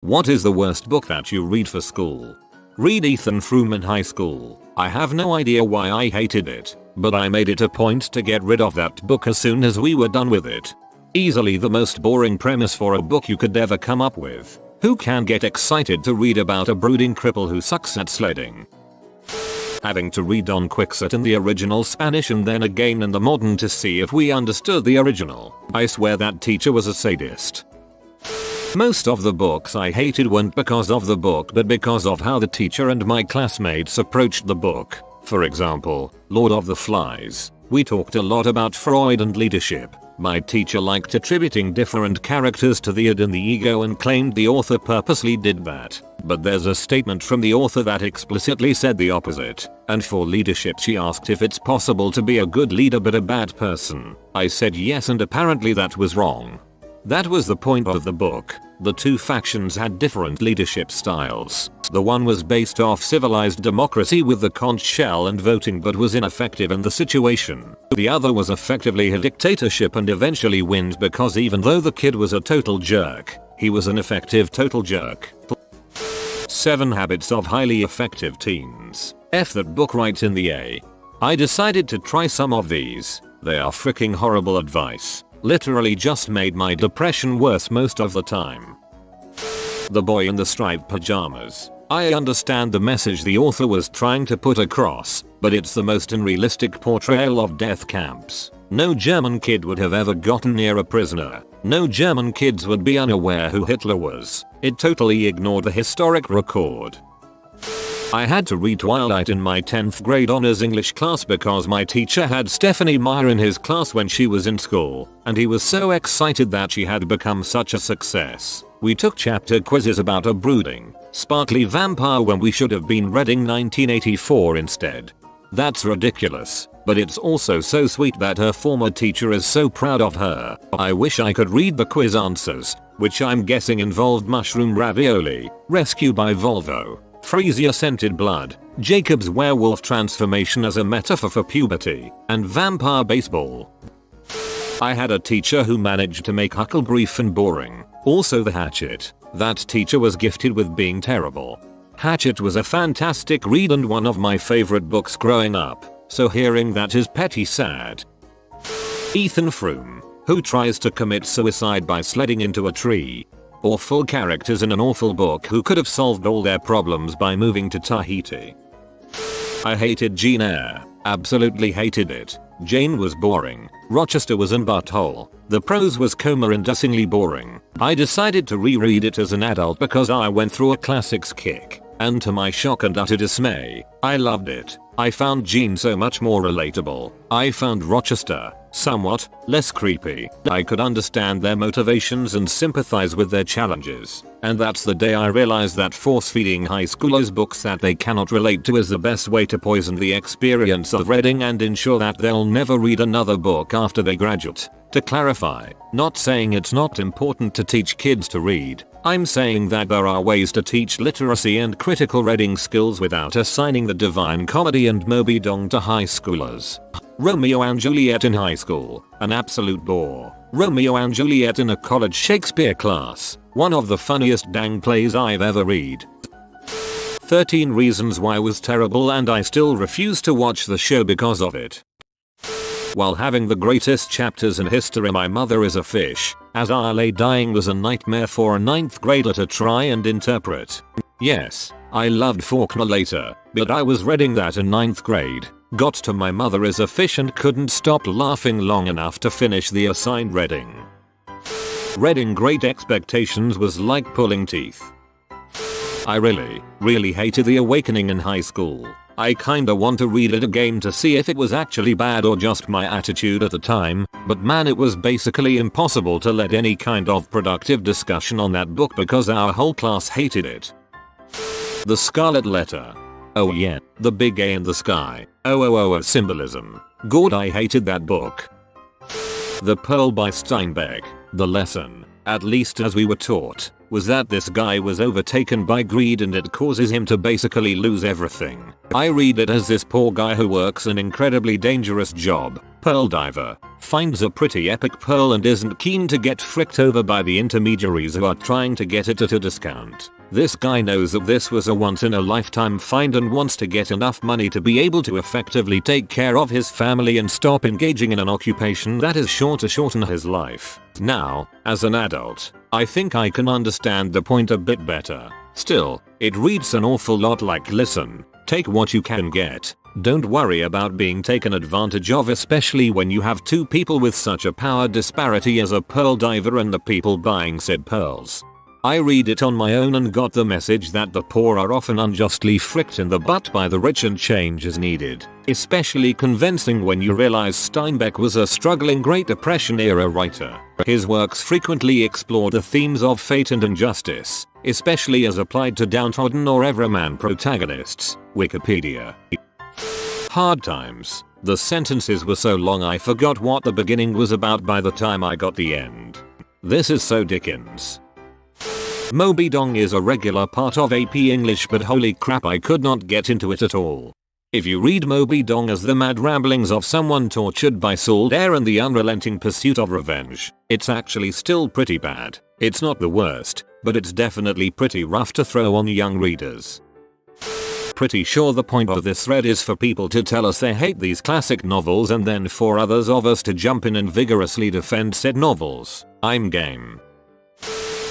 What is the worst book that you read for school? Read Ethan Frome in high school. I have no idea why I hated it, but I made it a point to get rid of that book as soon as we were done with it. Easily the most boring premise for a book you could ever come up with. Who can get excited to read about a brooding cripple who sucks at sledding? Having to read Don Quixote in the original Spanish and then again in the modern to see if we understood the original. I swear that teacher was a sadist. Most of the books I hated weren't because of the book but because of how the teacher and my classmates approached the book. For example, Lord of the Flies. We talked a lot about Freud and leadership. My teacher liked attributing different characters to the id and the ego and claimed the author purposely did that. But there's a statement from the author that explicitly said the opposite. And for leadership she asked if it's possible to be a good leader but a bad person. I said yes, and apparently that was wrong. That was the point of the book. The two factions had different leadership styles. The one was based off civilized democracy with the conch shell and voting but was ineffective in the situation. The other was effectively a dictatorship and eventually wins because even though the kid was a total jerk, he was an effective total jerk. 7 Habits of Highly Effective Teens. F that book right in the A. I decided to try some of these. They are freaking horrible advice. Literally just made my depression worse most of the time. The Boy in the Striped Pajamas. I understand the message the author was trying to put across, but it's the most unrealistic portrayal of death camps. No German kid would have ever gotten near a prisoner. No German kids would be unaware who Hitler was. It totally ignored the historic record. I had to read Twilight in my 10th grade honors English class because my teacher had Stephanie Meyer in his class when she was in school, and he was so excited that she had become such a success. We took chapter quizzes about a brooding, sparkly vampire when we should have been reading 1984 instead. That's ridiculous, but it's also so sweet that her former teacher is so proud of her. I wish I could read the quiz answers, which I'm guessing involved mushroom ravioli, rescue by Volvo, Frasier scented blood, Jacob's werewolf transformation as a metaphor for puberty, and vampire baseball. I had a teacher who managed to make Huckle brief and boring. Also the Hatchet. That teacher was gifted with being terrible. Hatchet was a fantastic read and one of my favorite books growing up, so hearing that is petty sad. Ethan Frome, who tries to commit suicide by sledding into a tree. Awful characters in an awful book who could have solved all their problems by moving to Tahiti. I hated Jane Eyre. Absolutely hated it. Jane was boring. Rochester was an butthole. The prose was coma-inducingly boring. I decided to reread it as an adult because I went through a classics kick. And to my shock and utter dismay, I loved it. I found Jane so much more relatable. I found Rochester somewhat less creepy. I could understand their motivations and sympathize with their challenges. And that's the day I realized that force-feeding high schoolers books that they cannot relate to is the best way to poison the experience of reading and ensure that they'll never read another book after they graduate. To clarify, not saying it's not important to teach kids to read. I'm saying that there are ways to teach literacy and critical reading skills without assigning the Divine Comedy and Moby Dong to high schoolers. Romeo and Juliet in high school, an absolute bore. Romeo and Juliet in a college Shakespeare class, one of the funniest dang plays I've ever read. 13 Reasons Why was terrible and I still refuse to watch the show because of it. While having the greatest chapters in history, My Mother is a Fish, as I lay dying was a nightmare for a 9th grader to try and interpret. Yes, I loved Faulkner later, but I was reading that in 9th grade, got to My Mother is a Fish and couldn't stop laughing long enough to finish the assigned reading. Reading Great Expectations was like pulling teeth. I really hated The Awakening in high school. I kinda want to read it again to see if it was actually bad or just my attitude at the time, but man, it was basically impossible to lead any kind of productive discussion on that book because our whole class hated it. The Scarlet Letter. Oh yeah, the big A in the sky. Oh, symbolism. God, I hated that book. The Pearl by Steinbeck. The lesson, at least as we were taught, was that this guy was overtaken by greed and it causes him to basically lose everything. I read it as this poor guy who works an incredibly dangerous job, pearl diver, finds a pretty epic pearl and isn't keen to get fricked over by the intermediaries who are trying to get it at a discount. This guy knows that this was a once in a lifetime find and wants to get enough money to be able to effectively take care of his family and stop engaging in an occupation that is sure to shorten his life. Now, as an adult, I think I can understand the point a bit better. Still, it reads an awful lot like listen, take what you can get. Don't worry about being taken advantage of, especially when you have two people with such a power disparity as a pearl diver and the people buying said pearls. I read it on my own and got the message that the poor are often unjustly fricked in the butt by the rich and change is needed. Especially convincing when you realize Steinbeck was a struggling Great Depression era writer. His works frequently explore the themes of fate and injustice, especially as applied to downtrodden or everyman protagonists. Wikipedia. Hard times. The sentences were so long I forgot what the beginning was about by the time I got the end. This is so Dickens. Moby Dong is a regular part of AP English, but holy crap, I could not get into it at all. If you read Moby Dong as the mad ramblings of someone tortured by salt air and the unrelenting pursuit of revenge, it's actually still pretty bad. It's not the worst, but it's definitely pretty rough to throw on young readers. Pretty sure the point of this thread is for people to tell us they hate these classic novels and then for others of us to jump in and vigorously defend said novels. I'm game.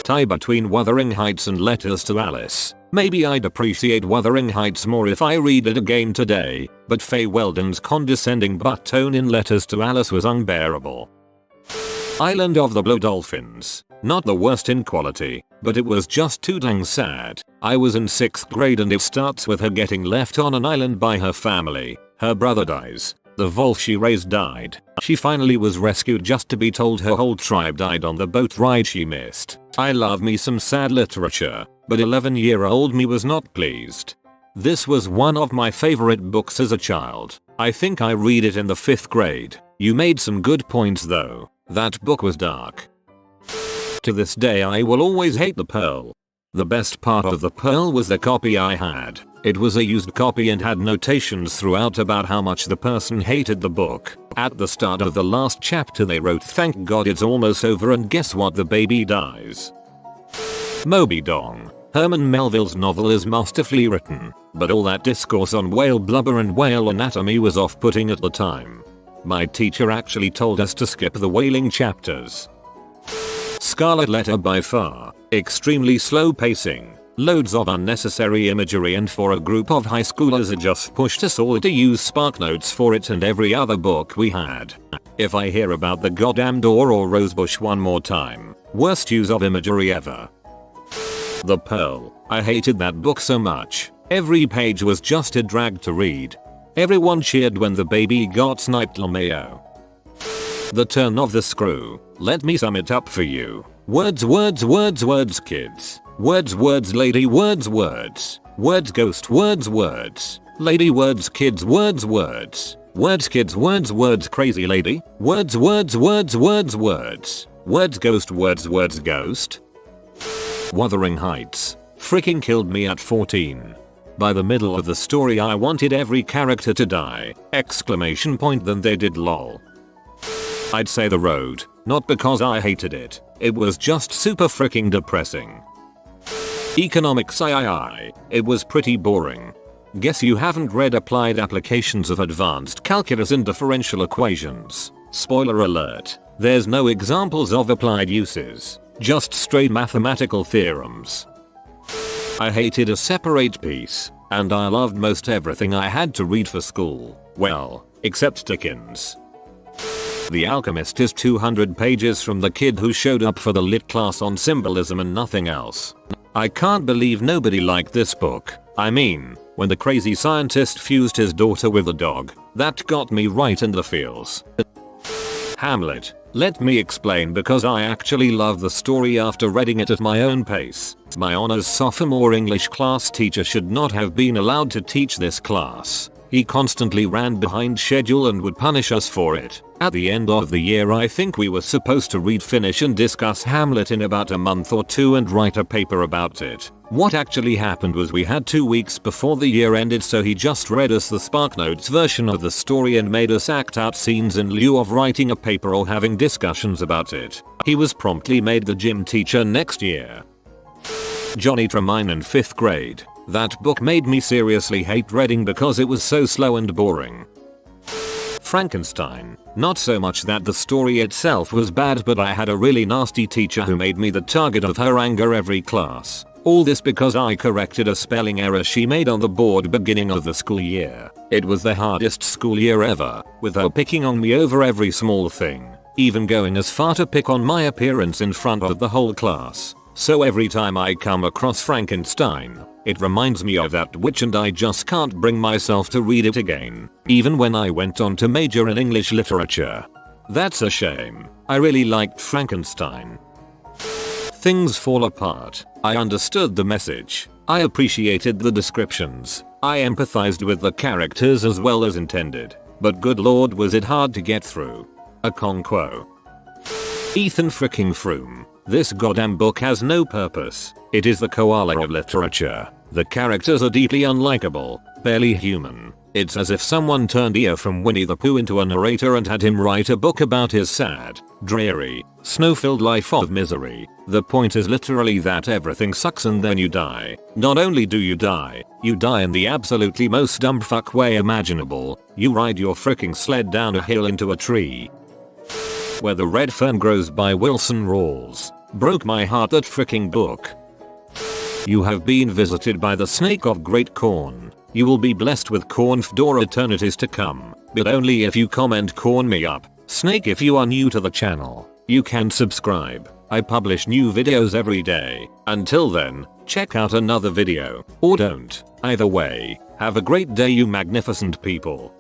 Tie between Wuthering Heights and Letters to Alice. Maybe I'd appreciate Wuthering Heights more if I read it again today, but Faye Weldon's condescending butt tone in Letters to Alice was unbearable. Island of the Blue Dolphins. Not the worst in quality, but it was just too dang sad. I was in 6th grade and it starts with her getting left on an island by her family. Her brother dies. The wolf she raised died. She finally was rescued just to be told her whole tribe died on the boat ride she missed. I love me some sad literature, but 11-year-old me was not pleased. This was one of my favorite books as a child. I think I read it in the 5th grade. You made some good points though. That book was dark. To this day I will always hate the Pearl. The best part of the Pearl was the copy I had. It was a used copy and had notations throughout about how much the person hated the book. At the start of the last chapter they wrote, "Thank God it's almost over," and guess what, the baby dies. Moby Dong. Herman Melville's novel is masterfully written, but all that discourse on whale blubber and whale anatomy was off-putting at the time. My teacher actually told us to skip the whaling chapters. Scarlet Letter by far. Extremely slow pacing. Loads of unnecessary imagery, and for a group of high schoolers it just pushed us all to use SparkNotes for it and every other book we had. If I hear about the goddamn door or rosebush one more time, worst use of imagery ever. The Pearl. I hated that book so much. Every page was just a drag to read. Everyone cheered when the baby got sniped. LMAO. The Turn of the Screw. Let me sum it up for you. Words, words, words, words, kids. Words, words, lady, words, words. Words, ghost, words, words. Lady, words, kids, words, words. Words, kids, words, words, crazy lady. Words, words, words, words, words. Words, ghost, words, words, ghost. Wuthering Heights. Freaking killed me at 14. By the middle of the story I wanted every character to die. Exclamation point, then they did, lol. I'd say The Road, not because I hated it. It was just super freaking depressing. Economics III. It was pretty boring. Guess you haven't read Applied Applications of Advanced Calculus and Differential Equations. Spoiler alert. There's no examples of applied uses. Just straight mathematical theorems. I hated a separate piece, and I loved most everything I had to read for school. Well, except Dickens. The Alchemist is 200 pages from the kid who showed up for the lit class on symbolism and nothing else. I can't believe nobody liked this book. I mean, when the crazy scientist fused his daughter with a dog, that got me right in the feels. Hamlet. Let me explain, because I actually love the story after reading it at my own pace. My honors sophomore English class teacher should not have been allowed to teach this class. He constantly ran behind schedule and would punish us for it. At the end of the year I think we were supposed to read, finish and discuss Hamlet in about a month or two and write a paper about it. What actually happened was we had 2 weeks before the year ended, so he just read us the SparkNotes version of the story and made us act out scenes in lieu of writing a paper or having discussions about it. He was promptly made the gym teacher next year. Johnny Tremaine in 5th grade. That book made me seriously hate reading because it was so slow and boring. Frankenstein. Not so much that the story itself was bad, but I had a really nasty teacher who made me the target of her anger every class. All this because I corrected a spelling error she made on the board beginning of the school year. It was the hardest school year ever, with her picking on me over every small thing, even going as far to pick on my appearance in front of the whole class. So every time I come across Frankenstein, it reminds me of that witch and I just can't bring myself to read it again, even when I went on to major in English literature. That's a shame. I really liked Frankenstein. Things fall apart. I understood the message. I appreciated the descriptions. I empathized with the characters as well as intended. But good lord was it hard to get through. A conquo. Ethan fricking Froome. This goddamn book has no purpose. It is the koala of literature. The characters are deeply unlikable, barely human. It's as if someone turned Eeyore from Winnie the Pooh into a narrator and had him write a book about his sad, dreary, snow-filled life of misery. The point is literally that everything sucks and then you die. Not only do you die in the absolutely most dumb fuck way imaginable. You ride your fricking sled down a hill into a tree. Where the Red Fern Grows by Wilson Rawls. Broke my heart, that fricking book. You have been visited by the snake of great corn. You will be blessed with corn for eternities to come, but only if you comment corn me up. Snake, if you are new to the channel, you can subscribe. I publish new videos every day. Until then, check out another video, or don't. Either way, have a great day you magnificent people.